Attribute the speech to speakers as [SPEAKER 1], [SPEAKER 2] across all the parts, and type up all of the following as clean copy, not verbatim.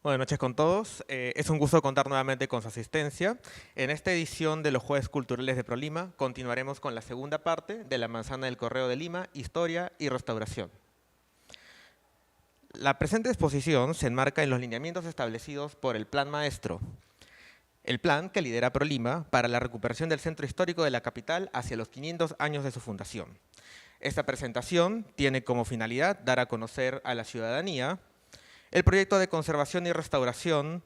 [SPEAKER 1] Buenas noches con todos. Es un gusto contar nuevamente con su asistencia. En esta edición de los Jueves Culturales de ProLima continuaremos con la segunda parte de la Manzana del Correo de Lima, Historia y Restauración. La presente exposición se enmarca en los lineamientos establecidos por el Plan Maestro, el plan que lidera ProLima para la recuperación del centro histórico de la capital hacia los 500 años de su fundación. Esta presentación tiene como finalidad dar a conocer a la ciudadanía el proyecto de conservación y restauración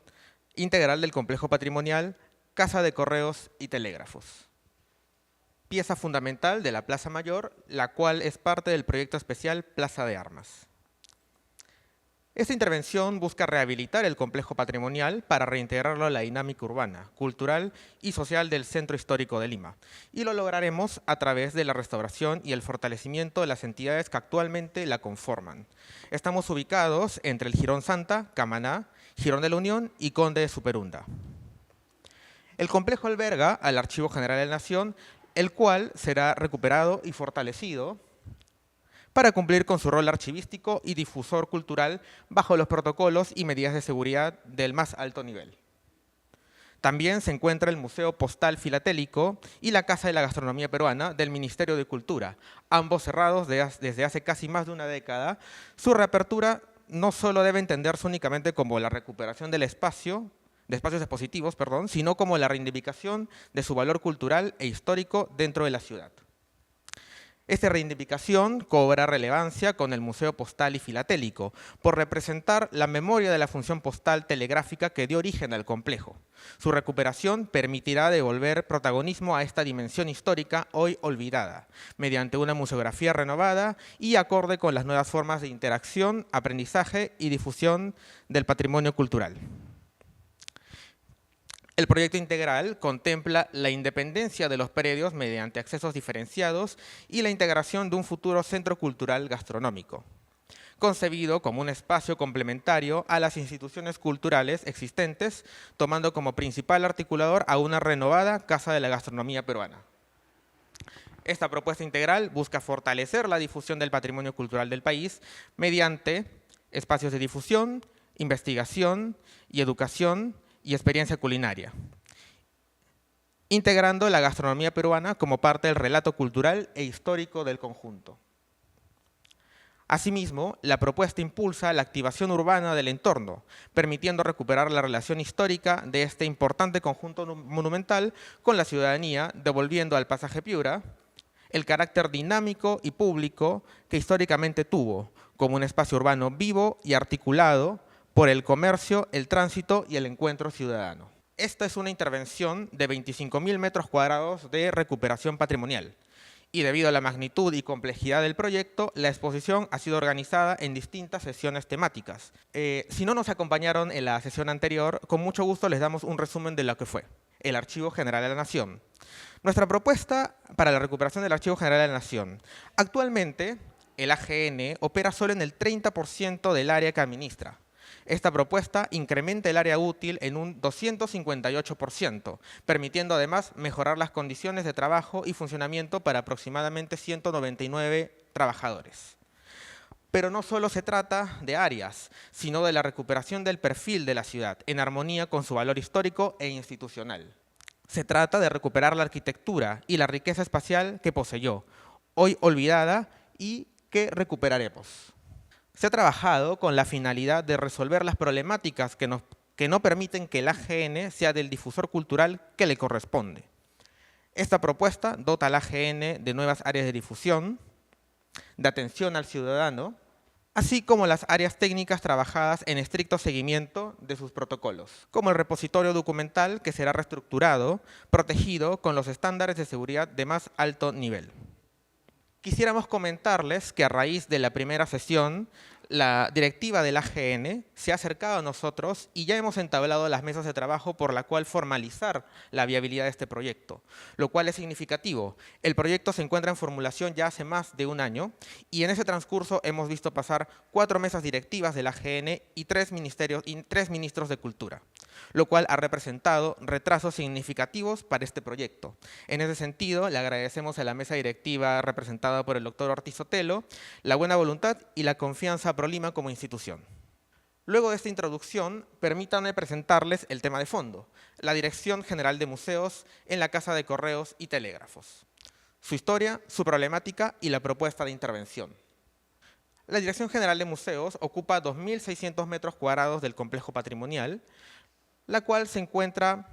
[SPEAKER 1] integral del complejo patrimonial, Casa de Correos y Telégrafos, pieza fundamental de la Plaza Mayor, la cual es parte del proyecto especial Plaza de Armas. Esta intervención busca rehabilitar el complejo patrimonial para reintegrarlo a la dinámica urbana, cultural y social del centro histórico de Lima. Y lo lograremos a través de la restauración y el fortalecimiento de las entidades que actualmente la conforman. Estamos ubicados entre el Jirón Santa, Camaná, Jirón de la Unión y Conde de Superunda. El complejo alberga al Archivo General de la Nación, el cual será recuperado y fortalecido para cumplir con su rol archivístico y difusor cultural bajo los protocolos y medidas de seguridad del más alto nivel. También se encuentra el Museo Postal Filatélico y la Casa de la Gastronomía Peruana del Ministerio de Cultura, ambos cerrados desde hace casi más de una década. Su reapertura no solo debe entenderse únicamente como la recuperación de espacios expositivos, sino como la reivindicación de su valor cultural e histórico dentro de la ciudad. Esta reivindicación cobra relevancia con el Museo Postal y Filatélico, por representar la memoria de la función postal telegráfica que dio origen al complejo. Su recuperación permitirá devolver protagonismo a esta dimensión histórica hoy olvidada, mediante una museografía renovada y acorde con las nuevas formas de interacción, aprendizaje y difusión del patrimonio cultural. El proyecto integral contempla la independencia de los predios mediante accesos diferenciados y la integración de un futuro centro cultural gastronómico, concebido como un espacio complementario a las instituciones culturales existentes, tomando como principal articulador a una renovada Casa de la Gastronomía Peruana. Esta propuesta integral busca fortalecer la difusión del patrimonio cultural del país mediante espacios de difusión, investigación y educación y experiencia culinaria, integrando la gastronomía peruana como parte del relato cultural e histórico del conjunto. Asimismo, la propuesta impulsa la activación urbana del entorno, permitiendo recuperar la relación histórica de este importante conjunto monumental con la ciudadanía, devolviendo al pasaje Piura el carácter dinámico y público que históricamente tuvo, como un espacio urbano vivo y articulado por el comercio, el tránsito y el encuentro ciudadano. Esta es una intervención de 25.000 metros cuadrados de recuperación patrimonial y debido a la magnitud y complejidad del proyecto, la exposición ha sido organizada en distintas sesiones temáticas. Si no nos acompañaron en la sesión anterior, con mucho gusto les damos un resumen de lo que fue el Archivo General de la Nación. Nuestra propuesta para la recuperación del Archivo General de la Nación. Actualmente, el AGN opera solo en el 30% del área que administra. Esta propuesta incrementa el área útil en un 258%, permitiendo además mejorar las condiciones de trabajo y funcionamiento para aproximadamente 199 trabajadores. Pero no solo se trata de áreas, sino de la recuperación del perfil de la ciudad, en armonía con su valor histórico e institucional. Se trata de recuperar la arquitectura y la riqueza espacial que poseyó, hoy olvidada y que recuperaremos. Se ha trabajado con la finalidad de resolver las problemáticas que no permiten que el AGN sea del difusor cultural que le corresponde. Esta propuesta dota al AGN de nuevas áreas de difusión, de atención al ciudadano, así como las áreas técnicas trabajadas en estricto seguimiento de sus protocolos, como el repositorio documental que será reestructurado, protegido con los estándares de seguridad de más alto nivel. Quisiéramos comentarles que a raíz de la primera sesión, la directiva del AGN se ha acercado a nosotros y ya hemos entablado las mesas de trabajo por la cual formalizar la viabilidad de este proyecto, lo cual es significativo. El proyecto se encuentra en formulación ya hace más de un año y en ese transcurso hemos visto pasar 4 mesas directivas del AGN y 3 ministros de Cultura, lo cual ha representado retrasos significativos para este proyecto. En ese sentido, le agradecemos a la mesa directiva representada por el doctor Ortiz Sotelo la buena voluntad y la confianza a ProLima como institución. Luego de esta introducción, permítanme presentarles el tema de fondo, la Dirección General de Museos en la Casa de Correos y Telégrafos. Su historia, su problemática y la propuesta de intervención. La Dirección General de Museos ocupa 2.600 metros cuadrados del complejo patrimonial, la cual se encuentra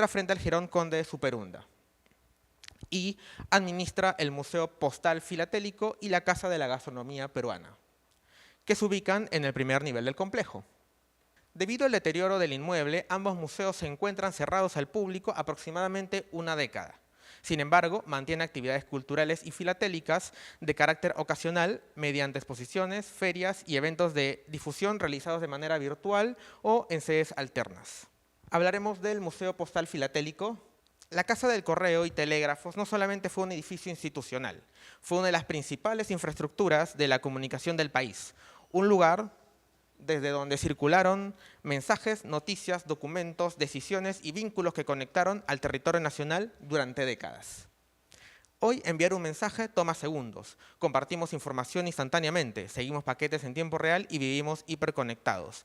[SPEAKER 1] frente al Jirón Conde de Superunda y administra el Museo Postal Filatélico y la Casa de la Gastronomía Peruana, que se ubican en el primer nivel del complejo. Debido al deterioro del inmueble, ambos museos se encuentran cerrados al público aproximadamente una década. Sin embargo, mantiene actividades culturales y filatélicas de carácter ocasional mediante exposiciones, ferias y eventos de difusión realizados de manera virtual o en sedes alternas. Hablaremos del Museo Postal Filatélico. La Casa del Correo y Telégrafos no solamente fue un edificio institucional, fue una de las principales infraestructuras de la comunicación del país, un lugar desde donde circularon mensajes, noticias, documentos, decisiones y vínculos que conectaron al territorio nacional durante décadas. Hoy enviar un mensaje toma segundos, compartimos información instantáneamente, seguimos paquetes en tiempo real y vivimos hiperconectados.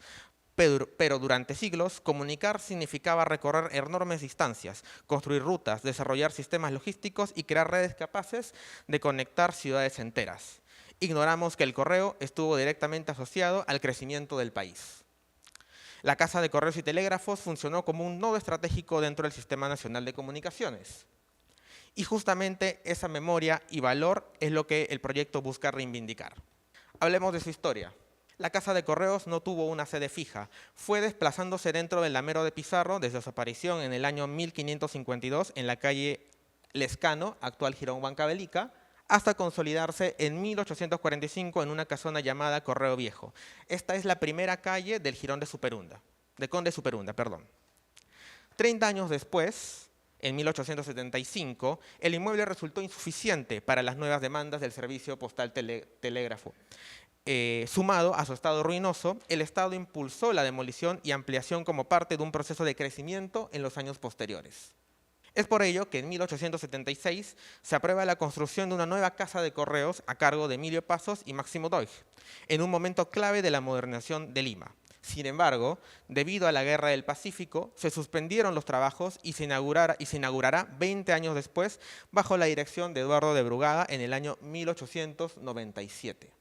[SPEAKER 1] Pero durante siglos, comunicar significaba recorrer enormes distancias, construir rutas, desarrollar sistemas logísticos y crear redes capaces de conectar ciudades enteras. Ignoramos que el correo estuvo directamente asociado al crecimiento del país. La Casa de Correos y Telégrafos funcionó como un nodo estratégico dentro del Sistema Nacional de Comunicaciones. Y justamente esa memoria y valor es lo que el proyecto busca reivindicar. Hablemos de su historia. La Casa de Correos no tuvo una sede fija, fue desplazándose dentro del Lamero de Pizarro desde su aparición en el año 1552 en la calle Lescano, actual Jirón Huancavelica, hasta consolidarse en 1845 en una casona llamada Correo Viejo. Esta es la primera calle del Jirón de Superunda, de Conde Superunda, perdón. 30 años después, en 1875, el inmueble resultó insuficiente para las nuevas demandas del servicio postal telégrafo. Sumado a su estado ruinoso, el Estado impulsó la demolición y ampliación como parte de un proceso de crecimiento en los años posteriores. Es por ello que en 1876 se aprueba la construcción de una nueva casa de correos a cargo de Emilio Pasos y Máximo Doig, en un momento clave de la modernización de Lima. Sin embargo, debido a la Guerra del Pacífico, se suspendieron los trabajos y se inaugurará 20 años después bajo la dirección de Eduardo de Brugada en el año 1897.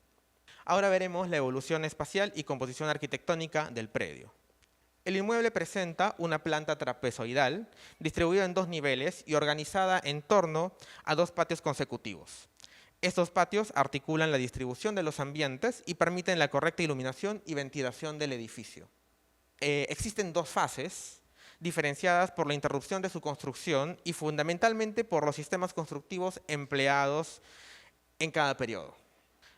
[SPEAKER 1] Ahora veremos la evolución espacial y composición arquitectónica del predio. El inmueble presenta una planta trapezoidal, distribuida en 2 niveles y organizada en torno a 2 patios consecutivos. Estos patios articulan la distribución de los ambientes y permiten la correcta iluminación y ventilación del edificio. Existen 2 fases, diferenciadas por la interrupción de su construcción y fundamentalmente por los sistemas constructivos empleados en cada periodo.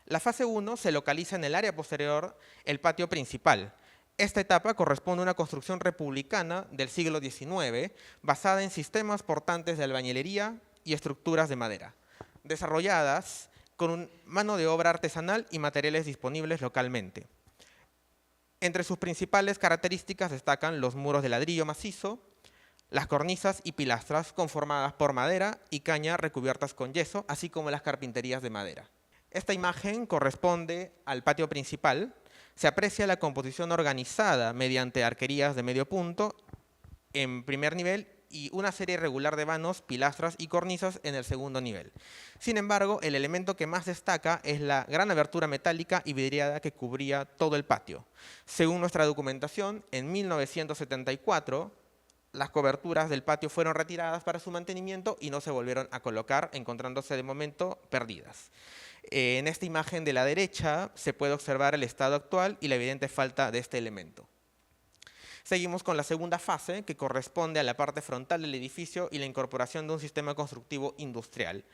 [SPEAKER 1] La fase 1 se localiza en el área posterior, el patio principal. Esta etapa corresponde a una construcción republicana del siglo XIX, basada en sistemas portantes de albañilería y estructuras de madera, desarrolladas con mano de obra artesanal y materiales disponibles localmente. Entre sus principales características destacan los muros de ladrillo macizo, las cornisas y pilastras conformadas por madera y caña recubiertas con yeso, así como las carpinterías de madera. Esta imagen corresponde al patio principal. Se aprecia la composición organizada mediante arquerías de medio punto en primer nivel y una serie regular de vanos, pilastras y cornisas en el segundo nivel. Sin embargo, el elemento que más destaca es la gran abertura metálica y vidriada que cubría todo el patio. Según nuestra documentación, en 1974, las coberturas del patio fueron retiradas para su mantenimiento y no se volvieron a colocar, encontrándose de momento perdidas. En esta imagen de la derecha se puede observar el estado actual y la evidente falta de este elemento. Seguimos con la segunda fase, que corresponde a la parte frontal del edificio y la incorporación de un sistema constructivo industrial,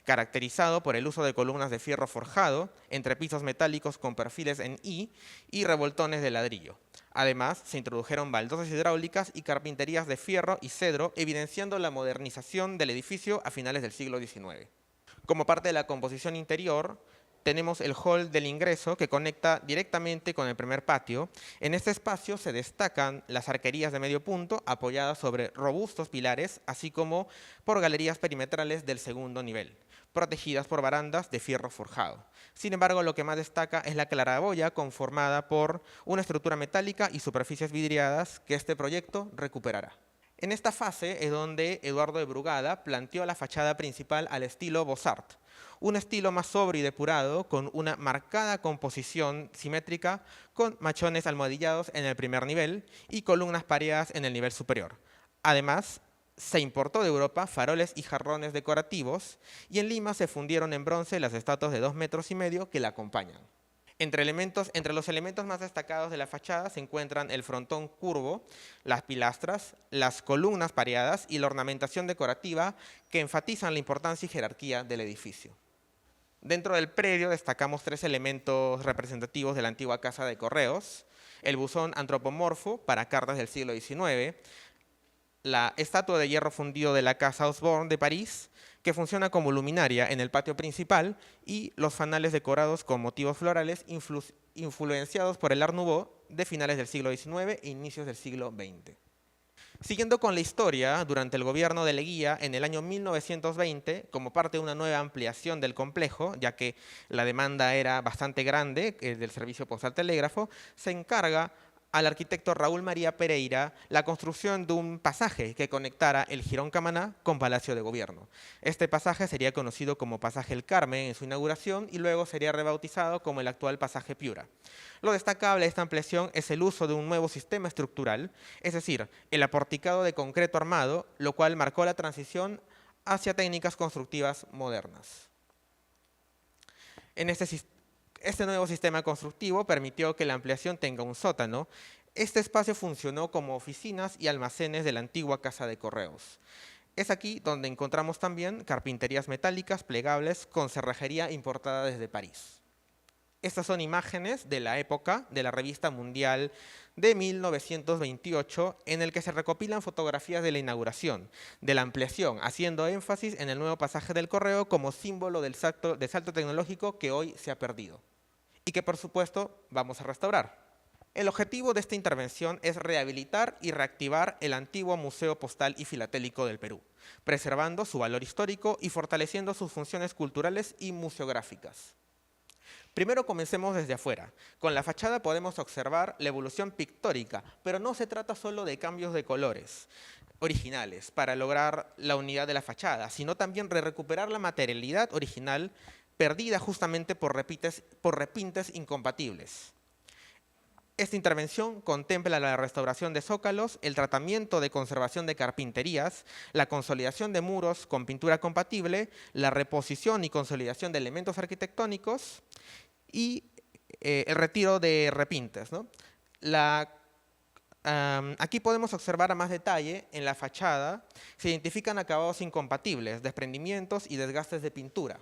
[SPEAKER 1] caracterizado por el uso de columnas de fierro forjado, entrepisos metálicos con perfiles en I y revoltones de ladrillo. Además, se introdujeron baldosas hidráulicas y carpinterías de fierro y cedro, evidenciando la modernización del edificio a finales del siglo XIX. Como parte de la composición interior, tenemos el hall del ingreso que conecta directamente con el primer patio. En este espacio se destacan las arquerías de medio punto apoyadas sobre robustos pilares, así como por galerías perimetrales del segundo nivel. protegidas por barandas de fierro forjado. Sin embargo, lo que más destaca es la claraboya conformada por una estructura metálica y superficies vidriadas que este proyecto recuperará. En esta fase es donde Eduardo de Brugada planteó la fachada principal al estilo Beaux-Arts, un estilo más sobrio y depurado, con una marcada composición simétrica, con machones almohadillados en el primer nivel y columnas pareadas en el nivel superior. Además, se importó de Europa faroles y jarrones decorativos, y en Lima se fundieron en bronce las estatuas de 2,5 metros que la acompañan. Entre los elementos más destacados de la fachada se encuentran el frontón curvo, las pilastras, las columnas pareadas y la ornamentación decorativa que enfatizan la importancia y jerarquía del edificio. Dentro del predio destacamos 3 elementos representativos de la antigua casa de correos: el buzón antropomorfo para cartas del siglo XIX, la estatua de hierro fundido de la casa Osborne de París, que funciona como luminaria en el patio principal, y los fanales decorados con motivos florales influenciados por el Art Nouveau de finales del siglo XIX e inicios del siglo XX. Siguiendo con la historia, durante el gobierno de Leguía, en el año 1920, como parte de una nueva ampliación del complejo, ya que la demanda era bastante grande del servicio postal telégrafo, se encarga al arquitecto Raúl María Pereira la construcción de un pasaje que conectara el Jirón Camaná con Palacio de Gobierno. Este pasaje sería conocido como Pasaje El Carmen en su inauguración y luego sería rebautizado como el actual Pasaje Piura. Lo destacable de esta ampliación es el uso de un nuevo sistema estructural, es decir, el aporticado de concreto armado, lo cual marcó la transición hacia técnicas constructivas modernas. Este nuevo sistema constructivo permitió que la ampliación tenga un sótano. Este espacio funcionó como oficinas y almacenes de la antigua casa de correos. Es aquí donde encontramos también carpinterías metálicas plegables con cerrajería importada desde París. Estas son imágenes de la época de la Revista Mundial de 1928, en el que se recopilan fotografías de la inauguración, de la ampliación, haciendo énfasis en el nuevo pasaje del correo como símbolo del salto tecnológico que hoy se ha perdido y que, por supuesto, vamos a restaurar. El objetivo de esta intervención es rehabilitar y reactivar el antiguo Museo Postal y Filatélico del Perú, preservando su valor histórico y fortaleciendo sus funciones culturales y museográficas. Primero comencemos desde afuera. Con la fachada podemos observar la evolución pictórica, pero no se trata solo de cambios de colores originales para lograr la unidad de la fachada, sino también de recuperar la materialidad original perdida justamente por repintes incompatibles. Esta intervención contempla la restauración de zócalos, el tratamiento de conservación de carpinterías, la consolidación de muros con pintura compatible, la reposición y consolidación de elementos arquitectónicos y el retiro de repintes, ¿no? Aquí podemos observar a más detalle en la fachada se identifican acabados incompatibles, desprendimientos y desgastes de pintura,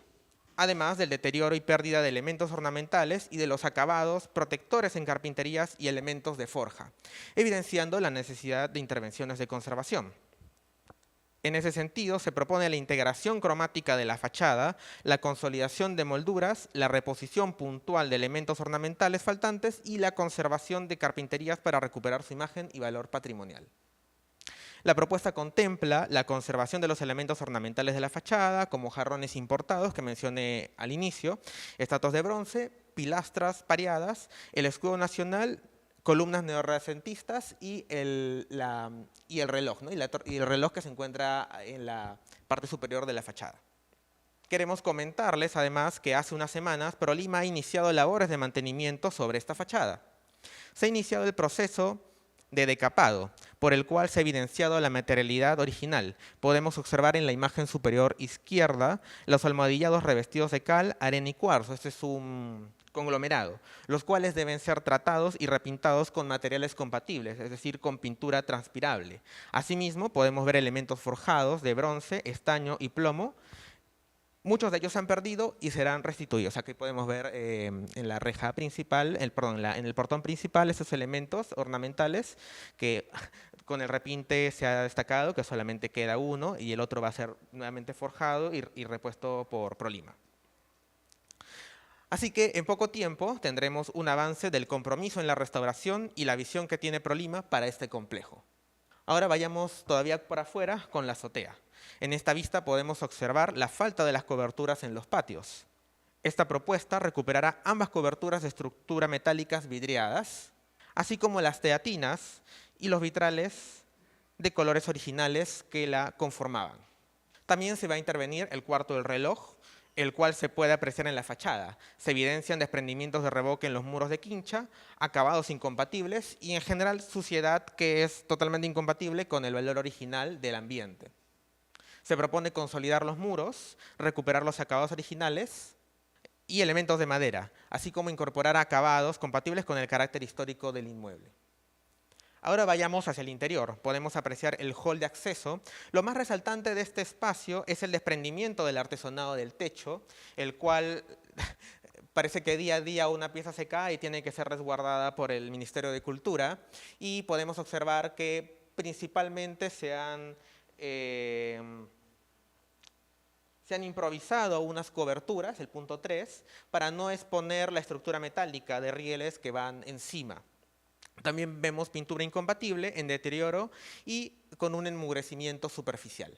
[SPEAKER 1] además del deterioro y pérdida de elementos ornamentales y de los acabados protectores en carpinterías y elementos de forja, evidenciando la necesidad de intervenciones de conservación. En ese sentido, se propone la integración cromática de la fachada, la consolidación de molduras, la reposición puntual de elementos ornamentales faltantes y la conservación de carpinterías para recuperar su imagen y valor patrimonial. La propuesta contempla la conservación de los elementos ornamentales de la fachada, como jarrones importados que mencioné al inicio, estatuas de bronce, pilastras pareadas, el escudo nacional, columnas neorrenacentistas y el reloj, ¿no? y el reloj que se encuentra en la parte superior de la fachada. Queremos comentarles además que hace unas semanas ProLima ha iniciado labores de mantenimiento sobre esta fachada. Se ha iniciado el proceso de decapado, por el cual se ha evidenciado la materialidad original. Podemos observar en la imagen superior izquierda los almohadillados revestidos de cal, arena y cuarzo. Este es un conglomerado, los cuales deben ser tratados y repintados con materiales compatibles, es decir, con pintura transpirable. Asimismo, podemos ver elementos forjados de bronce, estaño y plomo. Muchos de ellos se han perdido y serán restituidos. Aquí podemos ver en la reja principal, en el portón principal, esos elementos ornamentales que con el repinte se ha destacado que solamente queda uno y el otro va a ser nuevamente forjado y repuesto por ProLima. Así que en poco tiempo tendremos un avance del compromiso en la restauración y la visión que tiene ProLima para este complejo. Ahora vayamos todavía por afuera con la azotea. En esta vista podemos observar la falta de las coberturas en los patios. Esta propuesta recuperará ambas coberturas de estructura metálicas vidriadas, así como las teatinas y los vitrales de colores originales que la conformaban. También se va a intervenir el cuarto del reloj, el cual se puede apreciar en la fachada. Se evidencian desprendimientos de revoque en los muros de quincha, acabados incompatibles y en general suciedad que es totalmente incompatible con el valor original del ambiente. Se propone consolidar los muros, recuperar los acabados originales y elementos de madera, así como incorporar acabados compatibles con el carácter histórico del inmueble. Ahora vayamos hacia el interior. Podemos apreciar el hall de acceso. Lo más resaltante de este espacio es el desprendimiento del artesonado del techo, el cual parece que día a día una pieza se cae y tiene que ser resguardada por el Ministerio de Cultura. Y podemos observar que principalmente se han improvisado unas coberturas, el punto 3, para no exponer la estructura metálica de rieles que van encima. También vemos pintura incompatible, en deterioro y con un enmugrecimiento superficial.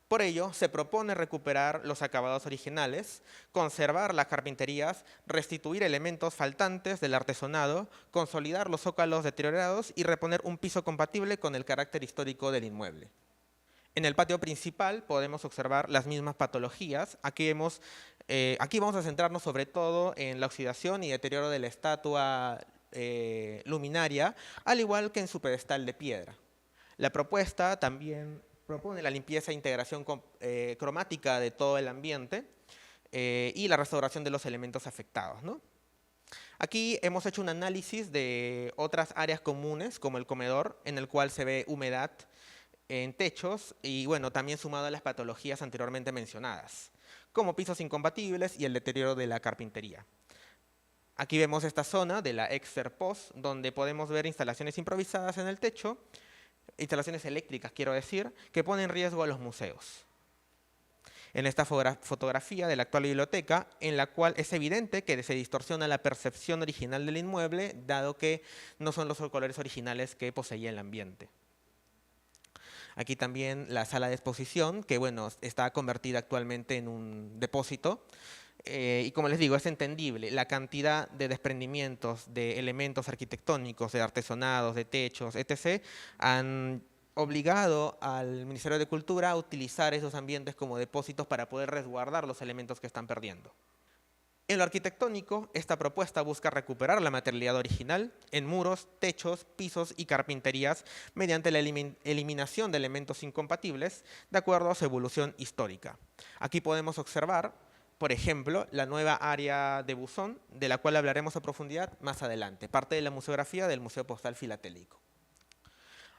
[SPEAKER 1] Por ello, se propone recuperar los acabados originales, conservar las carpinterías, restituir elementos faltantes del artesonado, consolidar los zócalos deteriorados y reponer un piso compatible con el carácter histórico del inmueble. En el patio principal podemos observar las mismas patologías. Aquí vamos a centrarnos sobre todo en la oxidación y deterioro de la estatua luminaria, al igual que en su pedestal de piedra. La propuesta también propone la limpieza e integración cromática de todo el ambiente y la restauración de los elementos afectados, ¿no? Aquí hemos hecho un análisis de otras áreas comunes, como el comedor, en el cual se ve humedad en techos y, bueno, también sumado a las patologías anteriormente mencionadas, como pisos incompatibles y el deterioro de la carpintería. Aquí vemos esta zona de la ex-Serpos, donde podemos ver instalaciones improvisadas en el techo, instalaciones eléctricas, quiero decir, que ponen en riesgo a los museos. En esta fotografía de la actual biblioteca, en la cual es evidente que se distorsiona la percepción original del inmueble, dado que no son los colores originales que poseía el ambiente. Aquí también la sala de exposición, que bueno, está convertida actualmente en un depósito. Y como les digo, es entendible la cantidad de desprendimientos de elementos arquitectónicos, de artesonados, de techos, etc., han obligado al Ministerio de Cultura a utilizar esos ambientes como depósitos para poder resguardar los elementos que están perdiendo. En lo arquitectónico, esta propuesta busca recuperar la materialidad original en muros, techos, pisos y carpinterías mediante la eliminación de elementos incompatibles de acuerdo a su evolución histórica. Aquí podemos observar, por ejemplo, la nueva área de buzón, de la cual hablaremos a profundidad más adelante, parte de la museografía del Museo Postal Filatélico.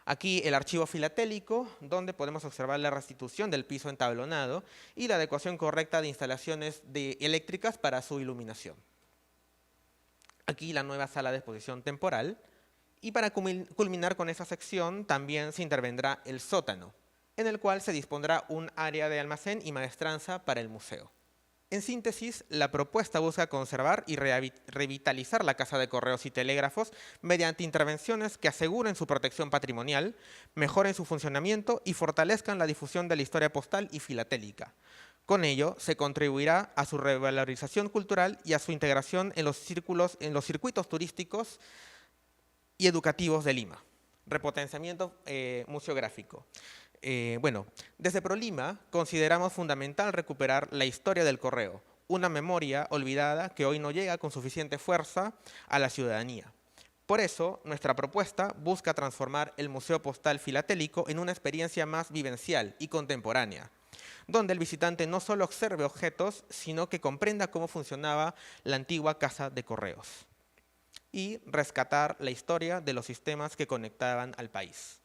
[SPEAKER 1] Aquí el archivo filatélico, donde podemos observar la restitución del piso entablonado y la adecuación correcta de instalaciones eléctricas para su iluminación. Aquí la nueva sala de exposición temporal. Y para culminar con esa sección, también se intervendrá el sótano, en el cual se dispondrá un área de almacén y maestranza para el museo. En síntesis, la propuesta busca conservar y revitalizar la Casa de Correos y Telégrafos mediante intervenciones que aseguren su protección patrimonial, mejoren su funcionamiento y fortalezcan la difusión de la historia postal y filatélica. Con ello, se contribuirá a su revalorización cultural y a su integración en los circuitos turísticos y educativos de Lima. Repotenciamiento museográfico. Bueno, desde ProLima consideramos fundamental recuperar la historia del correo, una memoria olvidada que hoy no llega con suficiente fuerza a la ciudadanía. Por eso, nuestra propuesta busca transformar el Museo Postal Filatélico en una experiencia más vivencial y contemporánea, donde el visitante no solo observe objetos, sino que comprenda cómo funcionaba la antigua casa de correos y rescatar la historia de los sistemas que conectaban al país.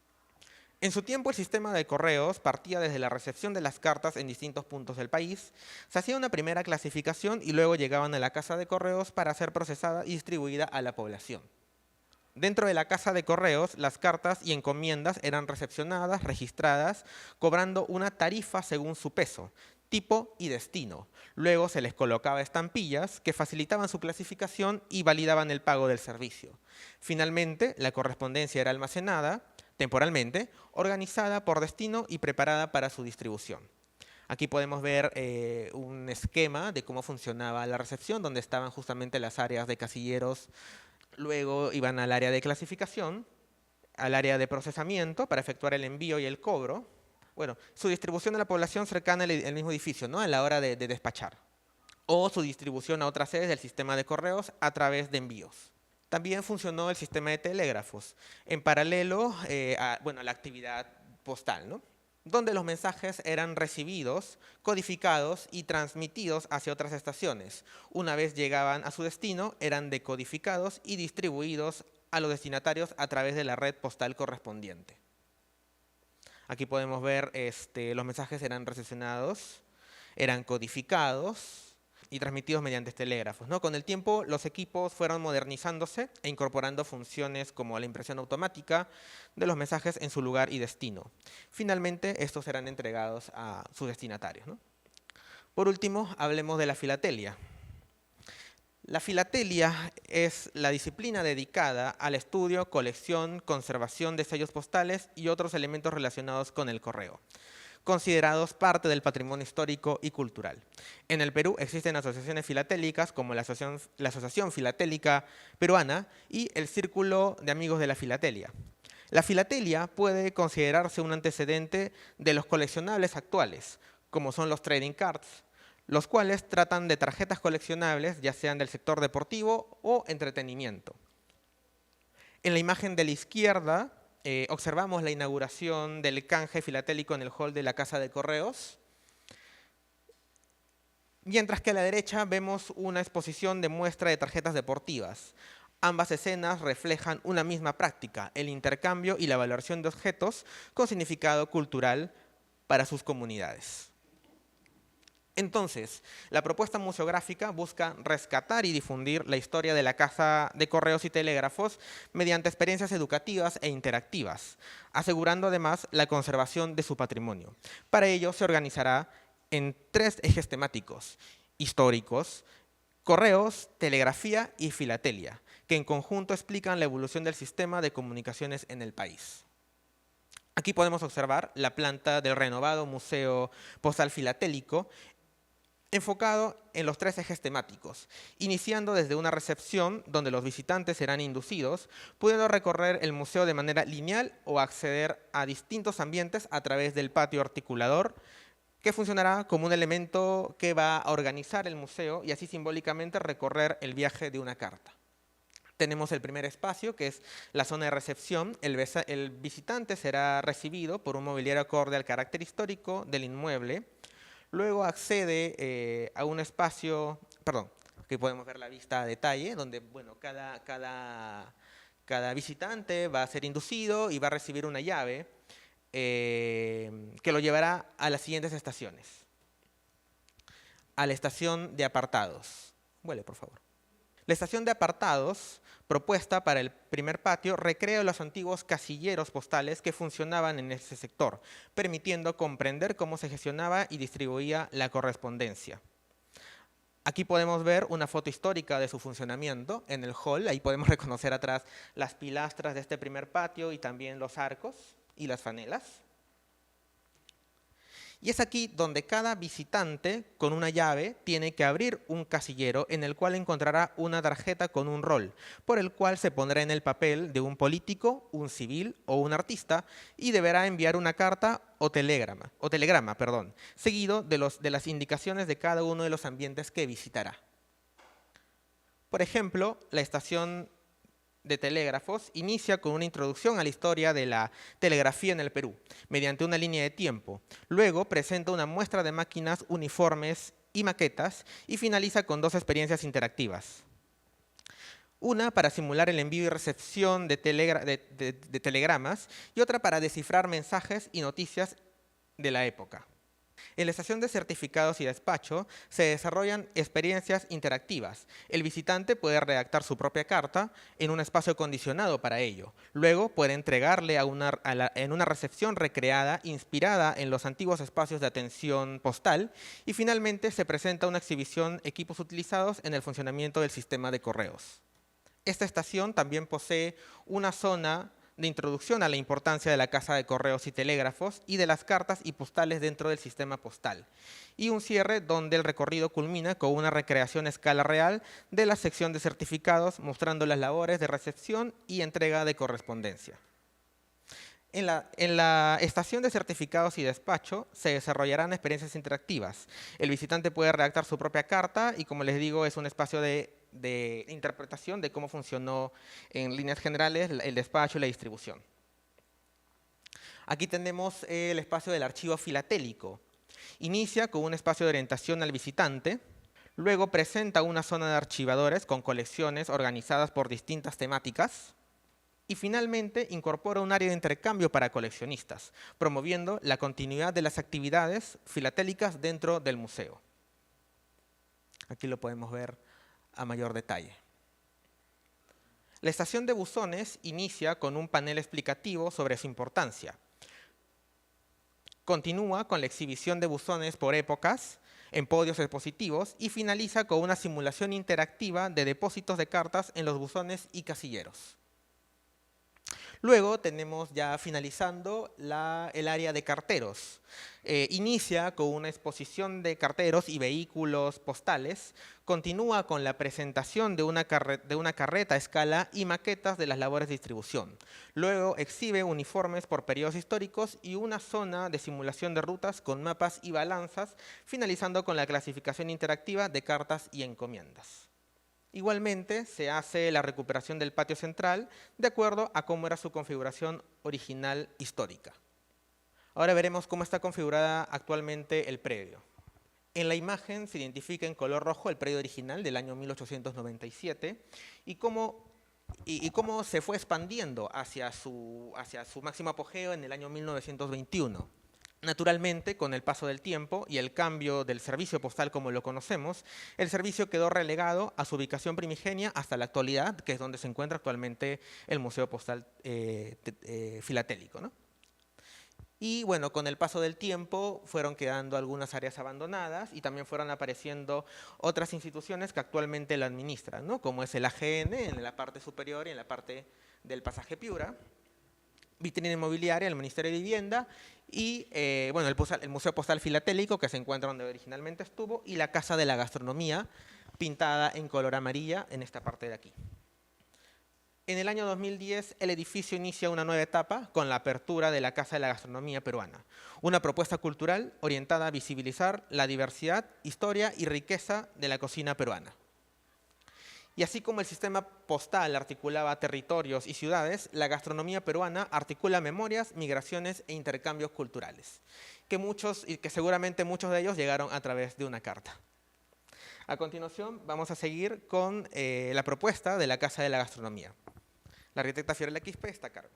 [SPEAKER 1] En su tiempo, el sistema de correos partía desde la recepción de las cartas en distintos puntos del país, se hacía una primera clasificación y luego llegaban a la casa de correos para ser procesada y distribuida a la población. Dentro de la casa de correos, las cartas y encomiendas eran recepcionadas, registradas, cobrando una tarifa según su peso, tipo y destino. Luego se les colocaba estampillas que facilitaban su clasificación y validaban el pago del servicio. Finalmente, la correspondencia era almacenada, temporalmente, organizada por destino y preparada para su distribución. Aquí podemos ver un esquema de cómo funcionaba la recepción, donde estaban justamente las áreas de casilleros. Luego iban al área de clasificación, al área de procesamiento para efectuar el envío y el cobro. Bueno, su distribución a la población cercana al mismo edificio, ¿no? A la hora de despachar. O su distribución a otras sedes del sistema de correos a través de envíos. También funcionó el sistema de telégrafos, en paralelo a la actividad postal, ¿no? Donde los mensajes eran recibidos, codificados y transmitidos hacia otras estaciones. Una vez llegaban a su destino, eran decodificados y distribuidos a los destinatarios a través de la red postal correspondiente. Aquí podemos ver los mensajes eran recepcionados, eran codificados y transmitidos mediante telégrafos, ¿no? Con el tiempo, los equipos fueron modernizándose e incorporando funciones como la impresión automática de los mensajes en su lugar y destino. Finalmente, estos serán entregados a sus destinatarios, ¿no? Por último, hablemos de la filatelia. La filatelia es la disciplina dedicada al estudio, colección, conservación de sellos postales y otros elementos relacionados con el correo, considerados parte del patrimonio histórico y cultural. En el Perú existen asociaciones filatélicas como la Asociación Filatélica Peruana y el Círculo de Amigos de la Filatelia. La filatelia puede considerarse un antecedente de los coleccionables actuales, como son los trading cards, los cuales tratan de tarjetas coleccionables, ya sean del sector deportivo o entretenimiento. En la imagen de la izquierda observamos la inauguración del canje filatélico en el hall de la Casa de Correos, mientras que a la derecha vemos una exposición de muestra de tarjetas deportivas. Ambas escenas reflejan una misma práctica, el intercambio y la valoración de objetos con significado cultural para sus comunidades. Entonces, la propuesta museográfica busca rescatar y difundir la historia de la Casa de Correos y Telégrafos mediante experiencias educativas e interactivas, asegurando además la conservación de su patrimonio. Para ello se organizará en 3 ejes temáticos: históricos, correos, telegrafía y filatelia, que en conjunto explican la evolución del sistema de comunicaciones en el país. Aquí podemos observar la planta del renovado Museo Postal Filatélico, enfocado en los 3 ejes temáticos, iniciando desde una recepción donde los visitantes serán inducidos, pudiendo recorrer el museo de manera lineal o acceder a distintos ambientes a través del patio articulador, que funcionará como un elemento que va a organizar el museo y así simbólicamente recorrer el viaje de una carta. Tenemos el primer espacio, que es la zona de recepción. El visitante será recibido por un mobiliario acorde al carácter histórico del inmueble. Luego accede a un espacio, aquí podemos ver la vista a detalle, donde cada visitante va a ser inducido y va a recibir una llave que lo llevará a las siguientes estaciones. A la estación de apartados. Vuele, por favor. La estación de apartados, propuesta para el primer patio, recrea los antiguos casilleros postales que funcionaban en ese sector, permitiendo comprender cómo se gestionaba y distribuía la correspondencia. Aquí podemos ver una foto histórica de su funcionamiento en el hall. Ahí podemos reconocer atrás las pilastras de este primer patio y también los arcos y las fanelas. Y es aquí donde cada visitante con una llave tiene que abrir un casillero en el cual encontrará una tarjeta con un rol, por el cual se pondrá en el papel de un político, un civil o un artista y deberá enviar una carta o telegrama, seguido de las indicaciones de cada uno de los ambientes que visitará. Por ejemplo, la estación de telégrafos inicia con una introducción a la historia de la telegrafía en el Perú, mediante una línea de tiempo. Luego presenta una muestra de máquinas, uniformes y maquetas y finaliza con 2 experiencias interactivas. Una para simular el envío y recepción de telegramas y otra para descifrar mensajes y noticias de la época. En la estación de certificados y despacho se desarrollan experiencias interactivas. El visitante puede redactar su propia carta en un espacio acondicionado para ello. Luego puede entregarle en una recepción recreada, inspirada en los antiguos espacios de atención postal. Y finalmente se presenta una exhibición equipos utilizados en el funcionamiento del sistema de correos. Esta estación también posee una zona de introducción a la importancia de la Casa de Correos y Telégrafos y de las cartas y postales dentro del sistema postal. Y un cierre donde el recorrido culmina con una recreación a escala real de la sección de certificados, mostrando las labores de recepción y entrega de correspondencia. En la estación de certificados y despacho se desarrollarán experiencias interactivas. El visitante puede redactar su propia carta y, como les digo, es un espacio de interpretación de cómo funcionó en líneas generales el despacho y la distribución. Aquí tenemos el espacio del archivo filatélico. Inicia con un espacio de orientación al visitante, luego presenta una zona de archivadores con colecciones organizadas por distintas temáticas y finalmente incorpora un área de intercambio para coleccionistas, promoviendo la continuidad de las actividades filatélicas dentro del museo. Aquí lo podemos ver a mayor detalle. La estación de buzones inicia con un panel explicativo sobre su importancia. Continúa con la exhibición de buzones por épocas en podios expositivos y finaliza con una simulación interactiva de depósitos de cartas en los buzones y casilleros. Luego tenemos ya finalizando el área de carteros. Inicia con una exposición de carteros y vehículos postales, continúa con la presentación de una carreta a escala y maquetas de las labores de distribución. Luego exhibe uniformes por periodos históricos y una zona de simulación de rutas con mapas y balanzas, finalizando con la clasificación interactiva de cartas y encomiendas. Igualmente, se hace la recuperación del patio central de acuerdo a cómo era su configuración original histórica. Ahora veremos cómo está configurada actualmente el predio. En la imagen se identifica en color rojo el predio original del año 1897 y cómo se fue expandiendo hacia su máximo apogeo en el año 1921. Naturalmente, con el paso del tiempo y el cambio del servicio postal como lo conocemos, el servicio quedó relegado a su ubicación primigenia hasta la actualidad, que es donde se encuentra actualmente el Museo Postal Filatélico, ¿no? Y bueno, con el paso del tiempo fueron quedando algunas áreas abandonadas y también fueron apareciendo otras instituciones que actualmente lo administran, ¿no? Como es el AGN en la parte superior y en la parte del pasaje Piura, Vitrina Inmobiliaria, el Ministerio de Vivienda y bueno, el Museo Postal Filatélico, que se encuentra donde originalmente estuvo, y la Casa de la Gastronomía, pintada en color amarilla en esta parte de aquí. En el año 2010, el edificio inicia una nueva etapa con la apertura de la Casa de la Gastronomía Peruana, una propuesta cultural orientada a visibilizar la diversidad, historia y riqueza de la cocina peruana. Y así como el sistema postal articulaba territorios y ciudades, la gastronomía peruana articula memorias, migraciones e intercambios culturales, que seguramente muchos de ellos llegaron a través de una carta. A continuación, vamos a seguir con la propuesta de la Casa de la Gastronomía. La arquitecta Fiorella Quispe está a cargo.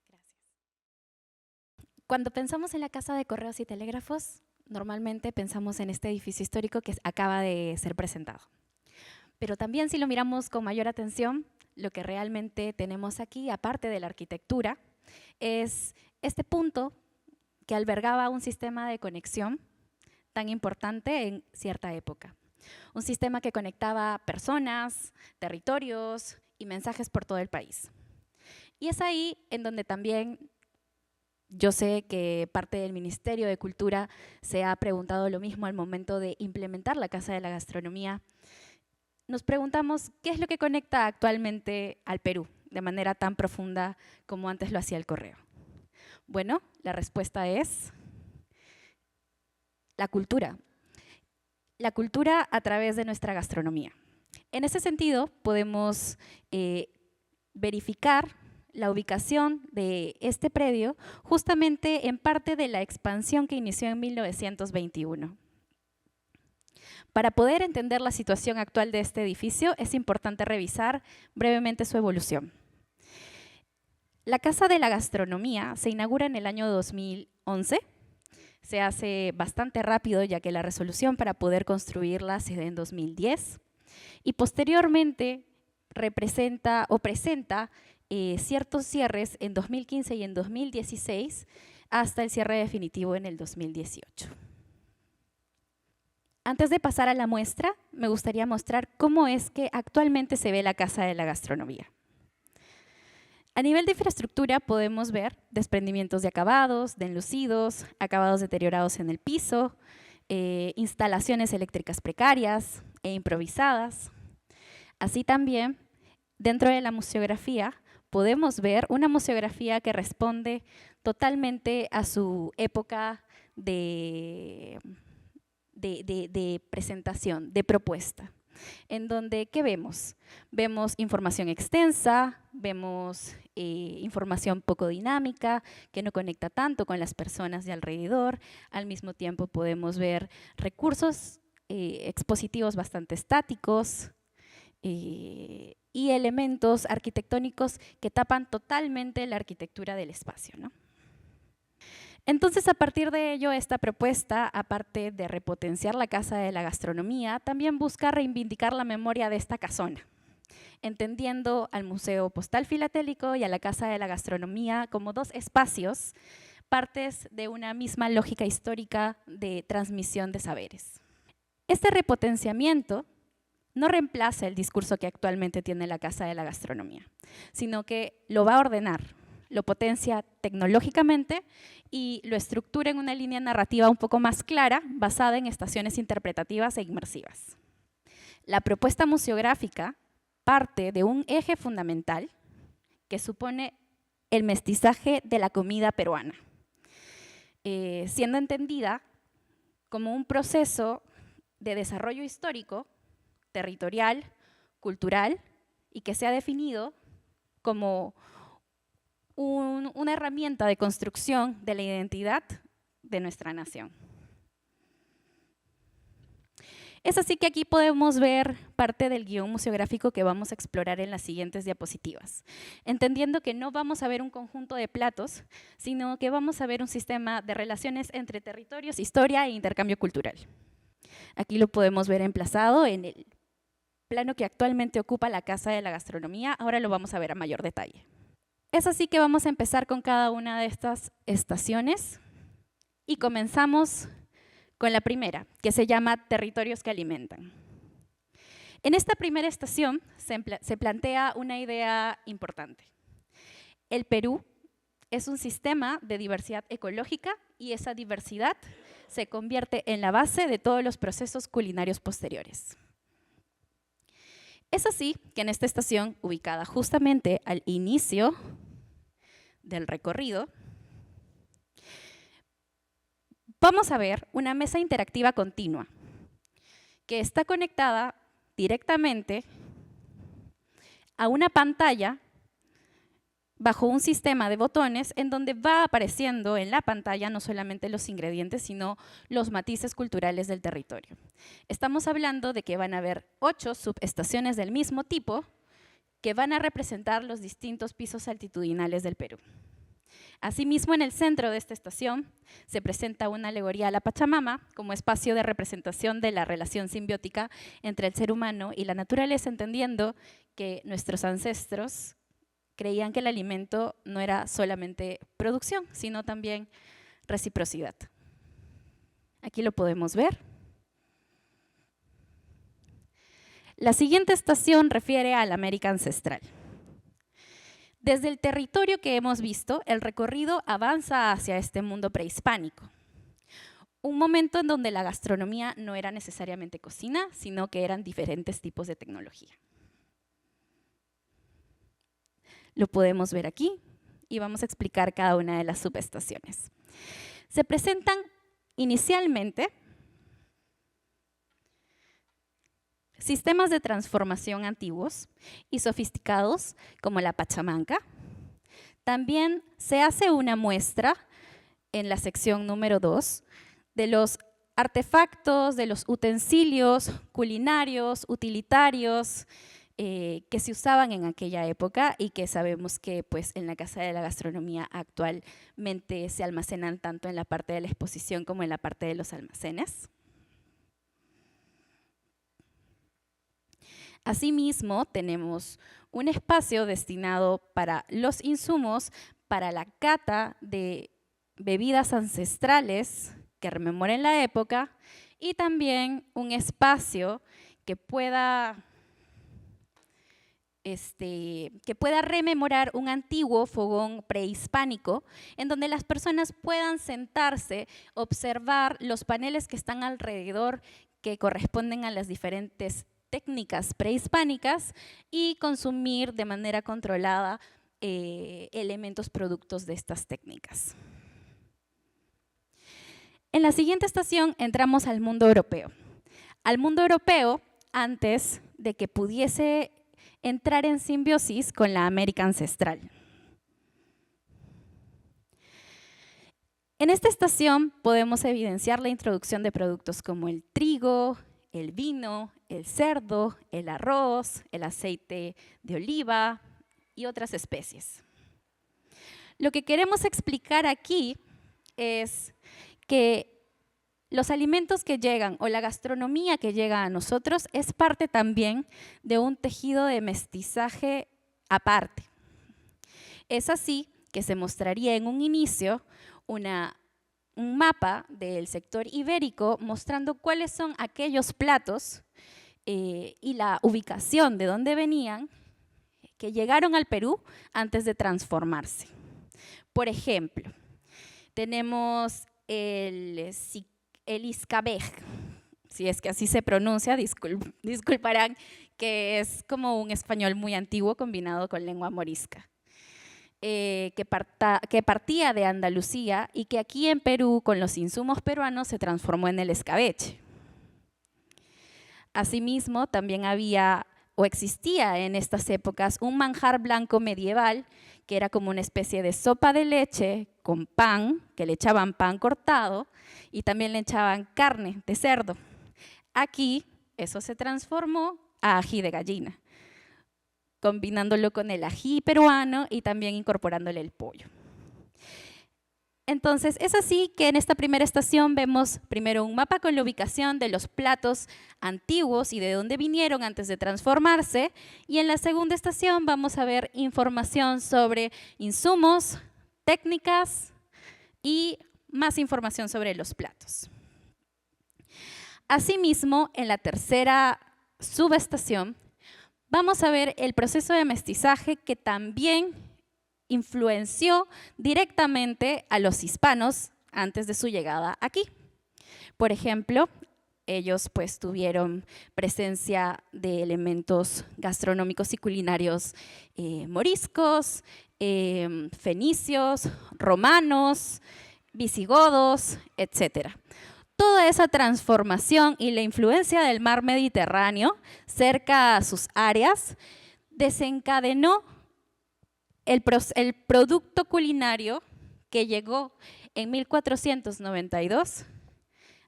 [SPEAKER 2] Gracias. Cuando pensamos en la Casa de Correos y Telégrafos, normalmente pensamos en este edificio histórico que acaba de ser presentado. Pero también, si lo miramos con mayor atención, lo que realmente tenemos aquí, aparte de la arquitectura, es este punto que albergaba un sistema de conexión tan importante en cierta época. Un sistema que conectaba personas, territorios y mensajes por todo el país. Y es ahí en donde también yo sé que parte del Ministerio de Cultura se ha preguntado lo mismo al momento de implementar la Casa de la Gastronomía. Nos preguntamos qué es lo que conecta actualmente al Perú de manera tan profunda como antes lo hacía el correo. Bueno, la respuesta es la cultura. La cultura a través de nuestra gastronomía. En ese sentido, podemos verificar la ubicación de este predio justamente en parte de la expansión que inició en 1921. Para poder entender la situación actual de este edificio, es importante revisar brevemente su evolución. La Casa de la Gastronomía se inaugura en el año 2011. Se hace bastante rápido, ya que la resolución para poder construirla se da en 2010. Y posteriormente presenta ciertos cierres en 2015 y en 2016, hasta el cierre definitivo en el 2018. Antes de pasar a la muestra, me gustaría mostrar cómo es que actualmente se ve la Casa de la Gastronomía. A nivel de infraestructura podemos ver desprendimientos de acabados, de enlucidos, acabados deteriorados en el piso, instalaciones eléctricas precarias e improvisadas. Así también, dentro de la museografía, podemos ver una museografía que responde totalmente a su época de presentación, de propuesta, en donde, ¿qué vemos? Vemos información extensa, vemos información poco dinámica, que no conecta tanto con las personas de alrededor. Al mismo tiempo podemos ver recursos expositivos bastante estáticos y elementos arquitectónicos que tapan totalmente la arquitectura del espacio, ¿no? Entonces, a partir de ello, esta propuesta, aparte de repotenciar la Casa de la Gastronomía, también busca reivindicar la memoria de esta casona, entendiendo al Museo Postal Filatélico y a la Casa de la Gastronomía como dos espacios, partes de una misma lógica histórica de transmisión de saberes. Este repotenciamiento no reemplaza el discurso que actualmente tiene la Casa de la Gastronomía, sino que lo va a ordenar, lo potencia tecnológicamente y lo estructura en una línea narrativa un poco más clara, basada en estaciones interpretativas e inmersivas. La propuesta museográfica parte de un eje fundamental que supone el mestizaje de la comida peruana, siendo entendida como un proceso de desarrollo histórico, territorial, cultural, y que se ha definido como una herramienta de construcción de la identidad de nuestra nación. Es así que aquí podemos ver parte del guión museográfico que vamos a explorar en las siguientes diapositivas, entendiendo que no vamos a ver un conjunto de platos, sino que vamos a ver un sistema de relaciones entre territorios, historia e intercambio cultural. Aquí lo podemos ver emplazado en el plano que actualmente ocupa la Casa de la Gastronomía. Ahora lo vamos a ver a mayor detalle. Es así que vamos a empezar con cada una de estas estaciones y comenzamos con la primera, que se llama Territorios que alimentan. En esta primera estación se plantea una idea importante. El Perú es un sistema de diversidad ecológica y esa diversidad se convierte en la base de todos los procesos culinarios posteriores. Es así que en esta estación, ubicada justamente al inicio del recorrido, vamos a ver una mesa interactiva continua que está conectada directamente a una pantalla bajo un sistema de botones en donde va apareciendo en la pantalla no solamente los ingredientes, sino los matices culturales del territorio. Estamos hablando de que van a haber 8 subestaciones del mismo tipo que van a representar los distintos pisos altitudinales del Perú. Asimismo, en el centro de esta estación se presenta una alegoría a la Pachamama como espacio de representación de la relación simbiótica entre el ser humano y la naturaleza, entendiendo que nuestros ancestros creían que el alimento no era solamente producción, sino también reciprocidad. Aquí lo podemos ver. La siguiente estación refiere a la América ancestral. Desde el territorio que hemos visto, el recorrido avanza hacia este mundo prehispánico. Un momento en donde la gastronomía no era necesariamente cocina, sino que eran diferentes tipos de tecnología. Lo podemos ver aquí y vamos a explicar cada una de las subestaciones. Se presentan inicialmente sistemas de transformación antiguos y sofisticados como la pachamanca. También se hace una muestra en la sección número 2 de los artefactos, de los utensilios culinarios, utilitarios, que se usaban en aquella época y que sabemos que pues, en la Casa de la Gastronomía actualmente se almacenan tanto en la parte de la exposición como en la parte de los almacenes. Asimismo, tenemos un espacio destinado para los insumos, para la cata de bebidas ancestrales que rememoren la época y también un espacio que pueda que pueda rememorar un antiguo fogón prehispánico en donde las personas puedan sentarse, observar los paneles que están alrededor que corresponden a las diferentes técnicas prehispánicas y consumir de manera controlada elementos productos de estas técnicas. En la siguiente estación entramos al mundo europeo. Al mundo europeo antes de que pudiese entrar en simbiosis con la América ancestral. En esta estación podemos evidenciar la introducción de productos como el trigo, el vino, el cerdo, el arroz, el aceite de oliva y otras especies. Lo que queremos explicar aquí es que los alimentos que llegan o la gastronomía que llega a nosotros es parte también de un tejido de mestizaje aparte. Es así que se mostraría en un inicio un mapa del sector ibérico mostrando cuáles son aquellos platos y la ubicación de dónde venían que llegaron al Perú antes de transformarse. Por ejemplo, tenemos el iscabej, si es que así se pronuncia, disculparán, que es como un español muy antiguo combinado con lengua morisca, que partía de Andalucía y que aquí en Perú, con los insumos peruanos, se transformó en el escabeche. Asimismo, también había o existía en estas épocas un manjar blanco medieval que era como una especie de sopa de leche con pan, que le echaban pan cortado y también le echaban carne de cerdo. Aquí eso se transformó a ají de gallina, combinándolo con el ají peruano y también incorporándole el pollo. Entonces, es así que en esta primera estación vemos primero un mapa con la ubicación de los platos antiguos y de dónde vinieron antes de transformarse, y en la segunda estación vamos a ver información sobre insumos, técnicas y más información sobre los platos. Asimismo, en la tercera subestación vamos a ver el proceso de mestizaje que también influenció directamente a los hispanos antes de su llegada aquí. Por ejemplo, ellos pues tuvieron presencia de elementos gastronómicos y culinarios moriscos, fenicios, romanos, visigodos, etc. Toda esa transformación y la influencia del mar Mediterráneo cerca a sus áreas desencadenó el producto culinario que llegó en 1492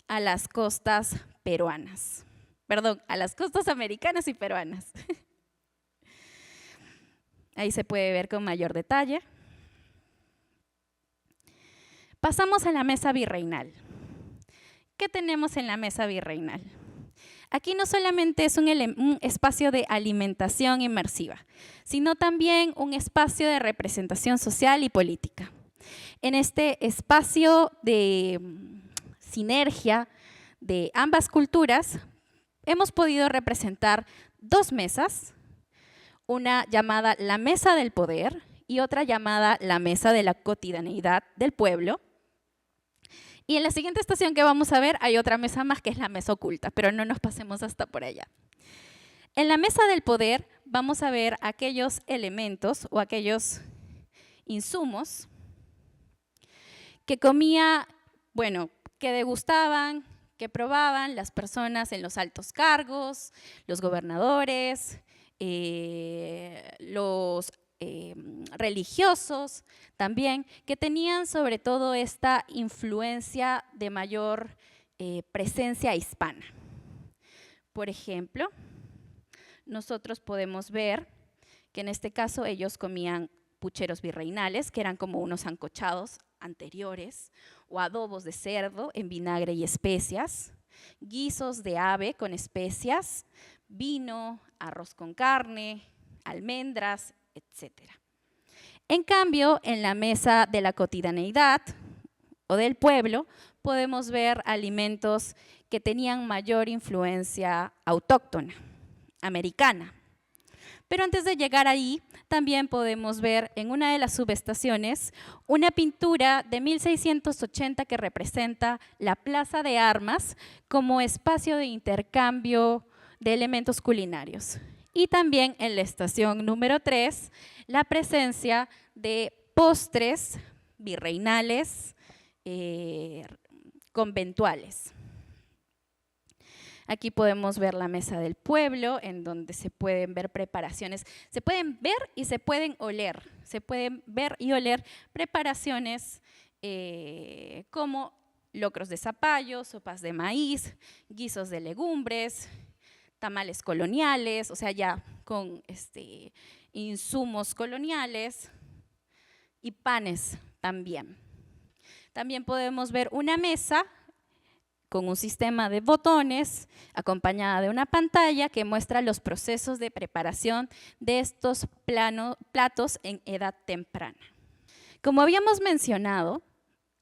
[SPEAKER 2] a las costas peruanas. Perdón, a las costas americanas y peruanas. Ahí se puede ver con mayor detalle. Pasamos a la mesa virreinal. ¿Qué tenemos en la mesa virreinal? Aquí no solamente es un espacio de alimentación inmersiva, sino también un espacio de representación social y política. En este espacio de sinergia de ambas culturas, hemos podido representar dos mesas, una llamada la mesa del poder y otra llamada la mesa de la cotidianeidad del pueblo. Y en la siguiente estación que vamos a ver hay otra mesa más que es la mesa oculta, pero no nos pasemos hasta por allá. En la mesa del poder vamos a ver aquellos elementos o aquellos insumos que que degustaban, que probaban las personas en los altos cargos, los gobernadores, los religiosos también, que tenían sobre todo esta influencia de mayor presencia hispana. Por ejemplo, nosotros podemos ver que en este caso ellos comían pucheros virreinales, que eran como unos sancochados anteriores, o adobos de cerdo en vinagre y especias, guisos de ave con especias, vino, arroz con carne, almendras, etc. En cambio, en la mesa de la cotidianeidad o del pueblo, podemos ver alimentos que tenían mayor influencia autóctona, americana. Pero antes de llegar ahí, también podemos ver en una de las subestaciones una pintura de 1680 que representa la Plaza de Armas como espacio de intercambio de elementos culinarios. Y también en la estación número 3, la presencia de postres virreinales, conventuales. Aquí podemos ver la mesa del pueblo, en donde se pueden ver preparaciones. Se pueden ver y se pueden oler. Se pueden ver y oler preparaciones como locros de zapallo, sopas de maíz, guisos de legumbres, tamales coloniales, o sea, ya con insumos coloniales y panes también. También podemos ver una mesa con un sistema de botones acompañada de una pantalla que muestra los procesos de preparación de estos platos en edad temprana. Como habíamos mencionado,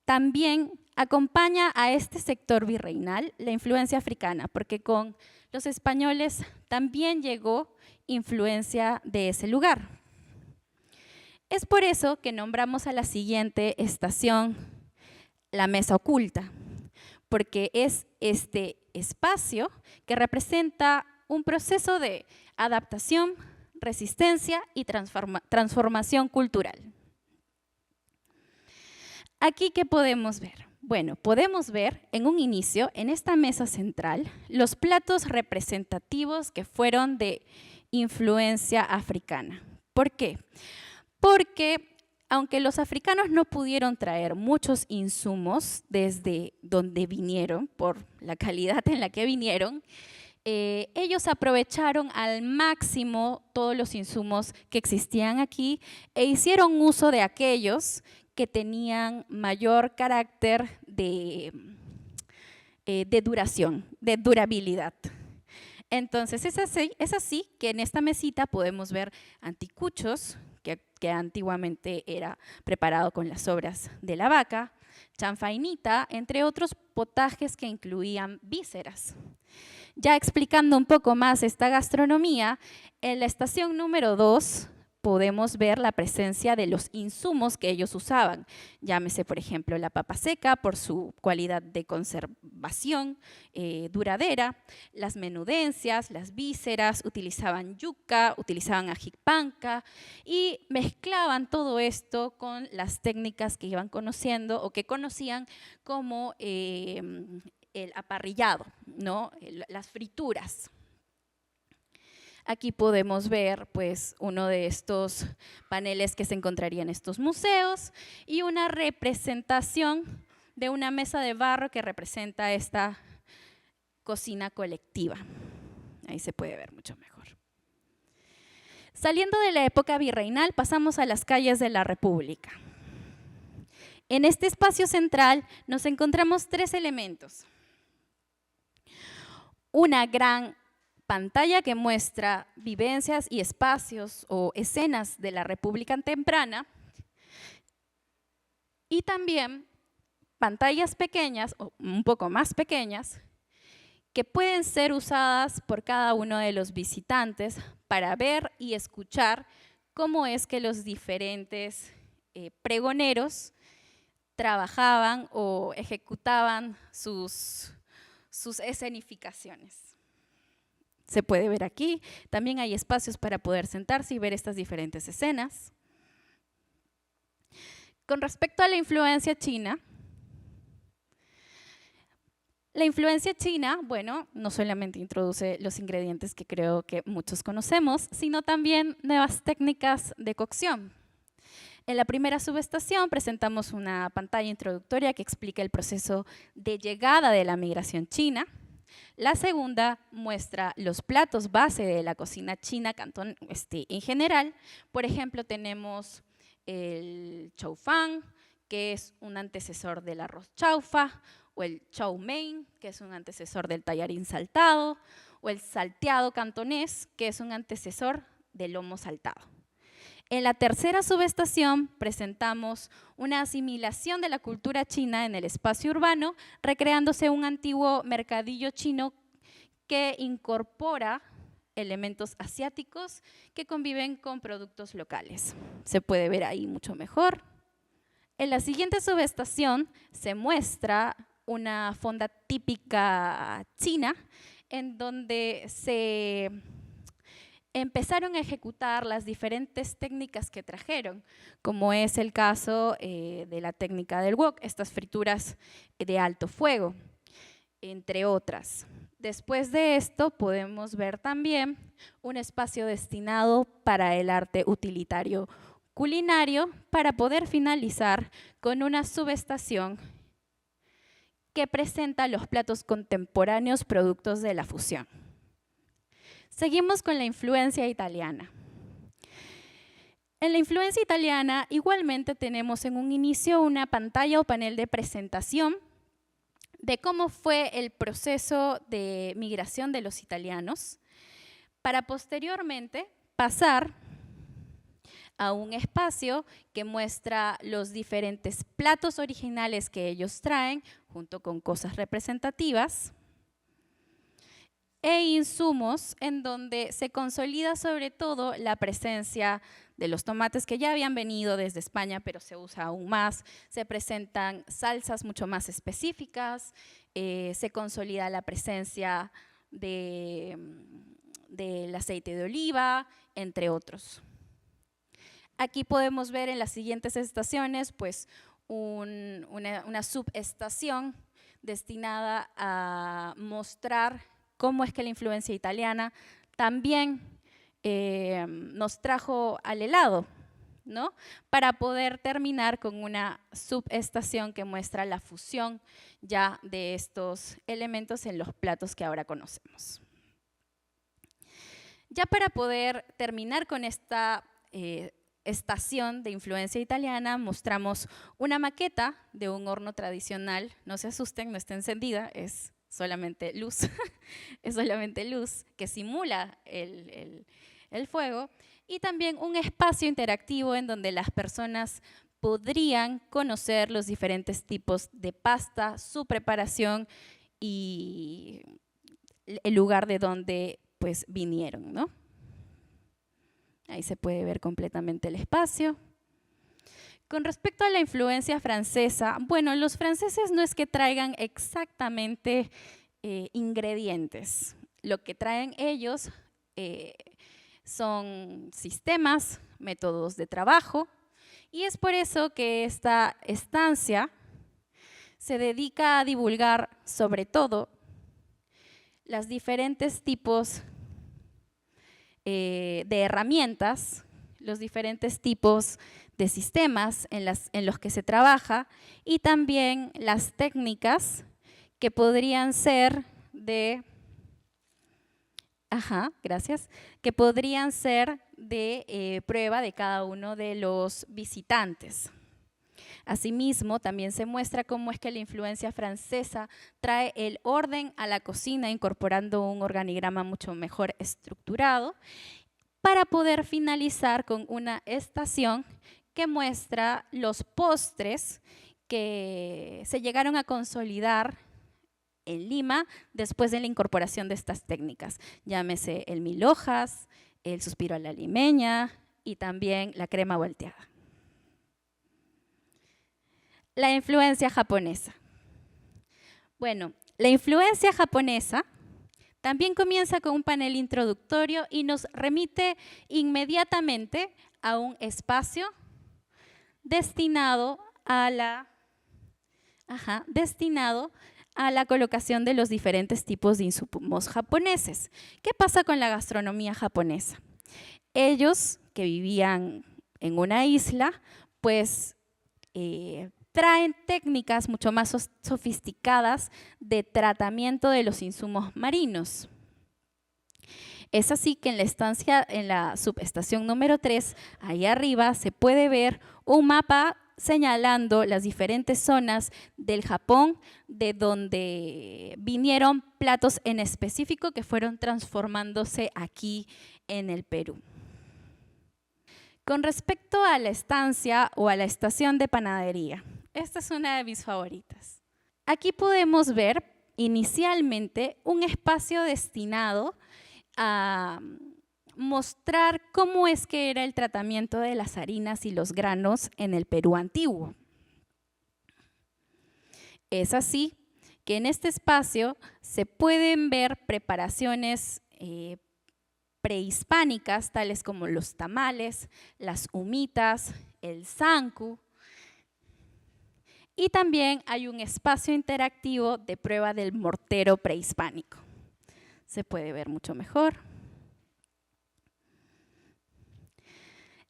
[SPEAKER 2] también acompaña a este sector virreinal la influencia africana, porque con los españoles también llegó influencia de ese lugar. Es por eso que nombramos a la siguiente estación la mesa oculta, porque es este espacio que representa un proceso de adaptación, resistencia y transformación cultural. Aquí, ¿qué podemos ver? Bueno, podemos ver en un inicio, en esta mesa central, los platos representativos que fueron de influencia africana. ¿Por qué? Porque aunque los africanos no pudieron traer muchos insumos desde donde vinieron, por la calidad en la que vinieron, ellos aprovecharon al máximo todos los insumos que existían aquí e hicieron uso de aquellos que tenían mayor carácter de duración, de durabilidad. Entonces es así que en esta mesita podemos ver anticuchos, que antiguamente era preparado con las sobras de la vaca, chanfainita, entre otros potajes que incluían vísceras. Ya explicando un poco más esta gastronomía, en la estación número 2 podemos ver la presencia de los insumos que ellos usaban. Llámese, por ejemplo, la papa seca por su cualidad de conservación duradera, las menudencias, las vísceras, utilizaban yuca, utilizaban ajipanca y mezclaban todo esto con las técnicas que iban conociendo o que conocían como el aparrillado, ¿no? Las frituras. Aquí podemos ver pues, uno de estos paneles que se encontraría en estos museos y una representación de una mesa de barro que representa esta cocina colectiva. Ahí se puede ver mucho mejor. Saliendo de la época virreinal, pasamos a las calles de la República. En este espacio central nos encontramos tres elementos. Una gran pantalla que muestra vivencias y espacios o escenas de la República temprana y también pantallas pequeñas o un poco más pequeñas que pueden ser usadas por cada uno de los visitantes para ver y escuchar cómo es que los diferentes pregoneros trabajaban o ejecutaban sus escenificaciones. Se puede ver aquí, también hay espacios para poder sentarse y ver estas diferentes escenas. Con respecto a la influencia china, bueno, no solamente introduce los ingredientes que creo que muchos conocemos, sino también nuevas técnicas de cocción. En la primera subestación presentamos una pantalla introductoria que explica el proceso de llegada de la migración china. La segunda muestra los platos base de la cocina china Cantón en general. Por ejemplo, tenemos el chow fang, que es un antecesor del arroz chaufa, o el chow mein, que es un antecesor del tallarín saltado, o el salteado cantonés, que es un antecesor del lomo saltado. En la tercera subestación presentamos una asimilación de la cultura china en el espacio urbano, recreándose un antiguo mercadillo chino que incorpora elementos asiáticos que conviven con productos locales. Se puede ver ahí mucho mejor. En la siguiente subestación se muestra una fonda típica china en donde se empezaron a ejecutar las diferentes técnicas que trajeron, como es el caso de la técnica del wok, estas frituras de alto fuego, entre otras. Después de esto podemos ver también un espacio destinado para el arte utilitario culinario para poder finalizar con una subestación que presenta los platos contemporáneos productos de la fusión. Seguimos con la influencia italiana. En la influencia italiana igualmente tenemos en un inicio una pantalla o panel de presentación de cómo fue el proceso de migración de los italianos para posteriormente pasar a un espacio que muestra los diferentes platos originales que ellos traen junto con cosas representativas e insumos en donde se consolida sobre todo la presencia de los tomates que ya habían venido desde España, pero se usa aún más. Se presentan salsas mucho más específicas, se consolida la presencia del aceite de oliva, entre otros. Aquí podemos ver en las siguientes estaciones pues, una subestación destinada a mostrar cómo es que la influencia italiana también nos trajo al helado, ¿no? Para poder terminar con una subestación que muestra la fusión ya de estos elementos en los platos que ahora conocemos. Ya para poder terminar con esta estación de influencia italiana, mostramos una maqueta de un horno tradicional. No se asusten, no está encendida, es solamente luz, es solamente luz que simula el fuego, y también un espacio interactivo en donde las personas podrían conocer los diferentes tipos de pasta, su preparación y el lugar de donde pues vinieron, ¿no? Ahí se puede ver completamente el espacio. Con respecto a la influencia francesa, bueno, los franceses no es que traigan exactamente ingredientes. Lo que traen ellos son sistemas, métodos de trabajo, y es por eso que esta estancia se dedica a divulgar sobre todo los diferentes tipos de herramientas, los diferentes tipos de sistemas en los que se trabaja y también las técnicas que podrían ser de, que podrían ser de prueba de cada uno de los visitantes. Asimismo, también se muestra cómo es que la influencia francesa trae el orden a la cocina, incorporando un organigrama mucho mejor estructurado, para poder finalizar con una estación que muestra los postres que se llegaron a consolidar en Lima después de la incorporación de estas técnicas. Llámese el mil hojas, el suspiro a la limeña y también la crema volteada. La influencia japonesa. Bueno, la influencia japonesa también comienza con un panel introductorio y nos remite inmediatamente a un espacio destinado a la colocación de los diferentes tipos de insumos japoneses. ¿Qué pasa con la gastronomía japonesa? Ellos, que vivían en una isla, pues traen técnicas mucho más sofisticadas de tratamiento de los insumos marinos. Es así que en la subestación número 3, ahí arriba se puede ver un mapa señalando las diferentes zonas del Japón de donde vinieron platos en específico que fueron transformándose aquí en el Perú. Con respecto a la estancia o a la estación de panadería, esta es una de mis favoritas. Aquí podemos ver inicialmente un espacio destinado a mostrar cómo es que era el tratamiento de las harinas y los granos en el Perú antiguo. Es así que en este espacio se pueden ver preparaciones prehispánicas, tales como los tamales, las humitas, el zancu, y también hay un espacio interactivo de prueba del mortero prehispánico. Se puede ver mucho mejor.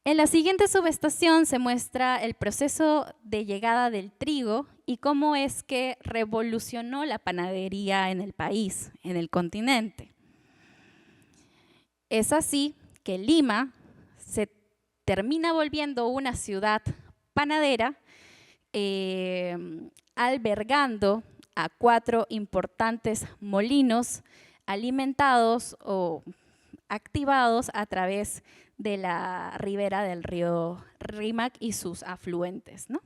[SPEAKER 2] En la siguiente subestación se muestra el proceso de llegada del trigo y cómo es que revolucionó la panadería en el país, en el continente. Es así que Lima se termina volviendo una ciudad panadera, albergando a 4 importantes molinos alimentados o activados a través de la ribera del río Rímac y sus afluentes, ¿no?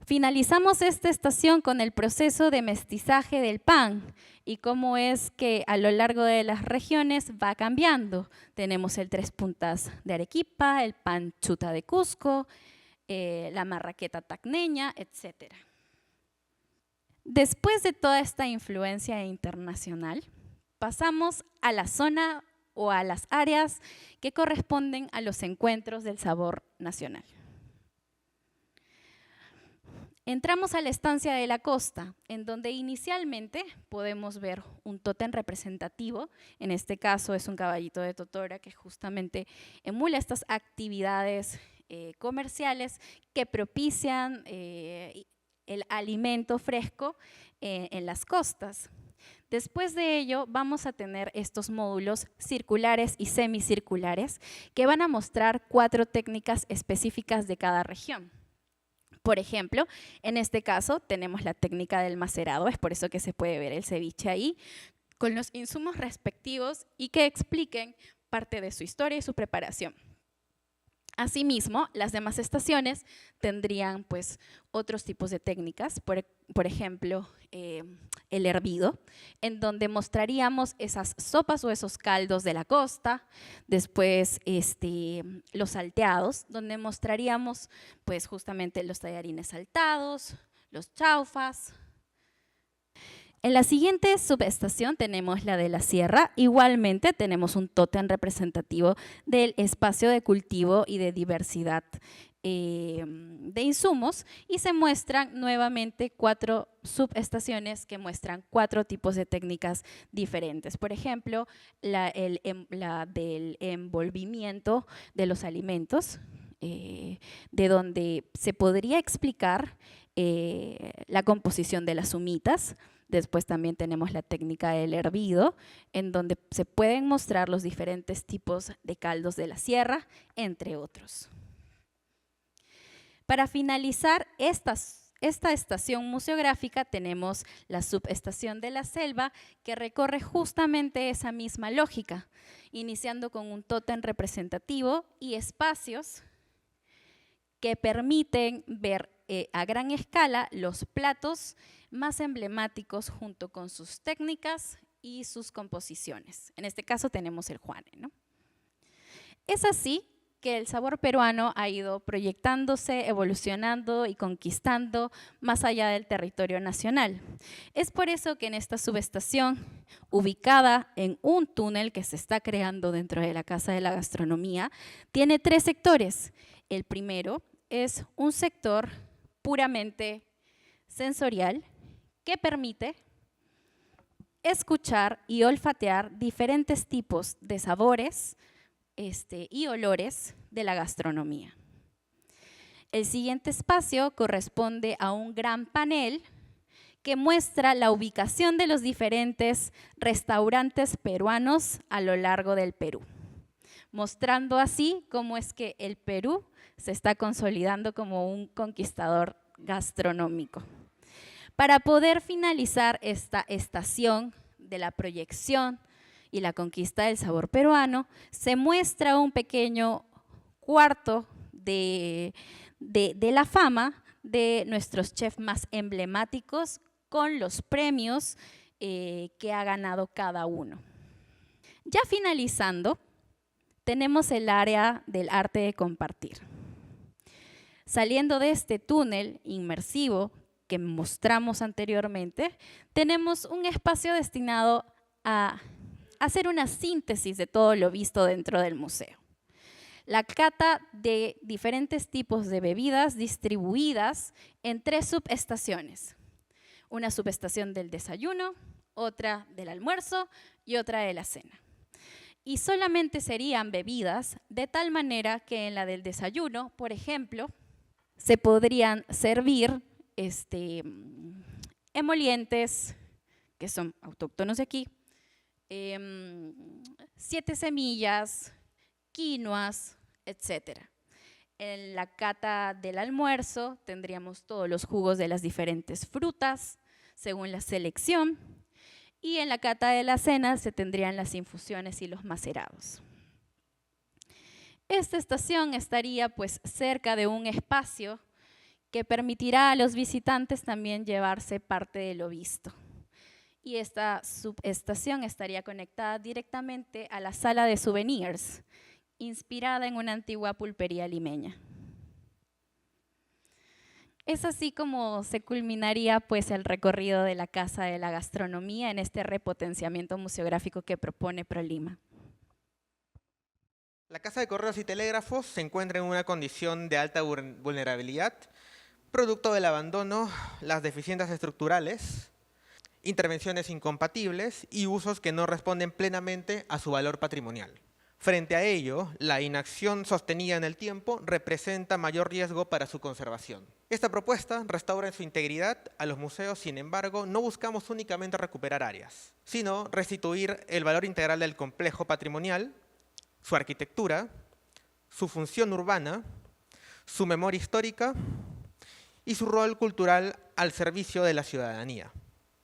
[SPEAKER 2] Finalizamos esta estación con el proceso de mestizaje del pan y cómo es que a lo largo de las regiones va cambiando. Tenemos el 3 puntas de Arequipa, el pan chuta de Cusco, la marraqueta tacneña, etc. Después de toda esta influencia internacional, pasamos a la zona o a las áreas que corresponden a los encuentros del sabor nacional. Entramos a la estancia de la costa, en donde inicialmente podemos ver un tótem representativo. En este caso es un caballito de totora que justamente emula estas actividades comerciales que propician el alimento fresco en las costas. Después de ello vamos a tener estos módulos circulares y semicirculares que van a mostrar 4 técnicas específicas de cada región. Por ejemplo, en este caso tenemos la técnica del macerado, es por eso que se puede ver el ceviche ahí, con los insumos respectivos y que expliquen parte de su historia y su preparación. Asimismo, las demás estaciones tendrían pues otros tipos de técnicas, por ejemplo, el hervido, en donde mostraríamos esas sopas o esos caldos de la costa, después los salteados, donde mostraríamos pues justamente los tallarines saltados, los chaufas. En la siguiente subestación tenemos la de la sierra. Igualmente tenemos un tótem representativo del espacio de cultivo y de diversidad de insumos y se muestran nuevamente 4 subestaciones que muestran 4 tipos de técnicas diferentes. Por ejemplo, la del envolvimiento de los alimentos, de donde se podría explicar la composición de las humitas. Después también tenemos la técnica del hervido, en donde se pueden mostrar los diferentes tipos de caldos de la sierra, entre otros. Para finalizar esta estación museográfica tenemos la subestación de la selva, que recorre justamente esa misma lógica, iniciando con un tótem representativo y espacios que permiten ver a gran escala los platos más emblemáticos junto con sus técnicas y sus composiciones. En este caso tenemos el Juane, ¿no? Es así que el sabor peruano ha ido proyectándose, evolucionando y conquistando más allá del territorio nacional. Es por eso que en esta subestación, ubicada en un túnel que se está creando dentro de la Casa de la Gastronomía, tiene 3 sectores. El primero es un sector puramente sensorial que permite escuchar y olfatear diferentes tipos de sabores y olores de la gastronomía. El siguiente espacio corresponde a un gran panel que muestra la ubicación de los diferentes restaurantes peruanos a lo largo del Perú, mostrando así cómo es que el Perú se está consolidando como un conquistador gastronómico. Para poder finalizar esta estación de la proyección y la conquista del sabor peruano, se muestra un pequeño cuarto de la fama de nuestros chefs más emblemáticos con los premios que ha ganado cada uno. Ya finalizando, tenemos el área del arte de compartir. Saliendo de este túnel inmersivo que mostramos anteriormente, tenemos un espacio destinado a hacer una síntesis de todo lo visto dentro del museo. La cata de diferentes tipos de bebidas distribuidas en 3 subestaciones. Una subestación del desayuno, otra del almuerzo y otra de la cena. Y solamente serían bebidas de tal manera que en la del desayuno, por ejemplo, se podrían servir emolientes, que son autóctonos de aquí, 7 semillas, quinoas, etc. En la cata del almuerzo tendríamos todos los jugos de las diferentes frutas, según la selección, y en la cata de la cena se tendrían las infusiones y los macerados. Esta estación estaría pues cerca de un espacio que permitirá a los visitantes también llevarse parte de lo visto. Y esta subestación estaría conectada directamente a la sala de souvenirs, inspirada en una antigua pulpería limeña. Es así como se culminaría pues el recorrido de la Casa de la Gastronomía en este repotenciamiento museográfico que propone ProLima.
[SPEAKER 1] La Casa de Correos y Telégrafos se encuentra en una condición de alta vulnerabilidad, producto del abandono, las deficiencias estructurales, intervenciones incompatibles y usos que no responden plenamente a su valor patrimonial. Frente a ello, la inacción sostenida en el tiempo representa mayor riesgo para su conservación. Esta propuesta restaura en su integridad a los museos, sin embargo, no buscamos únicamente recuperar áreas, sino restituir el valor integral del complejo patrimonial, su arquitectura, su función urbana, su memoria histórica y su rol cultural al servicio de la ciudadanía,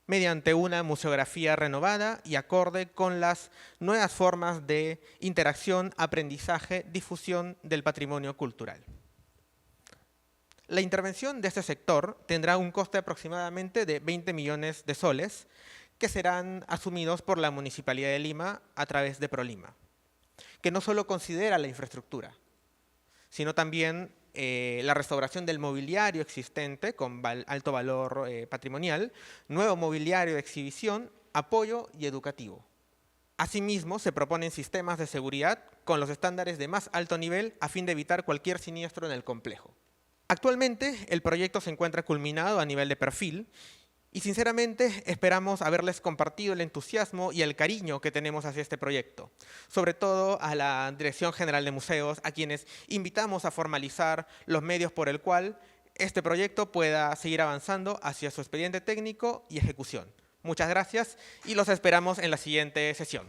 [SPEAKER 1] mediante una museografía renovada y acorde con las nuevas formas de interacción, aprendizaje, difusión del patrimonio cultural. La intervención de este sector tendrá un coste aproximadamente de 20 millones de soles que serán asumidos por la Municipalidad de Lima a través de ProLima, que no solo considera la infraestructura, sino también la restauración del mobiliario existente con alto valor patrimonial, nuevo mobiliario de exhibición, apoyo y educativo. Asimismo, se proponen sistemas de seguridad con los estándares de más alto nivel a fin de evitar cualquier siniestro en el complejo. Actualmente, el proyecto se encuentra culminado a nivel de perfil y sinceramente esperamos haberles compartido el entusiasmo y el cariño que tenemos hacia este proyecto, sobre todo a la Dirección General de Museos, a quienes invitamos a formalizar los medios por el cual este proyecto pueda seguir avanzando hacia su expediente técnico y ejecución. Muchas gracias y los esperamos en la siguiente sesión.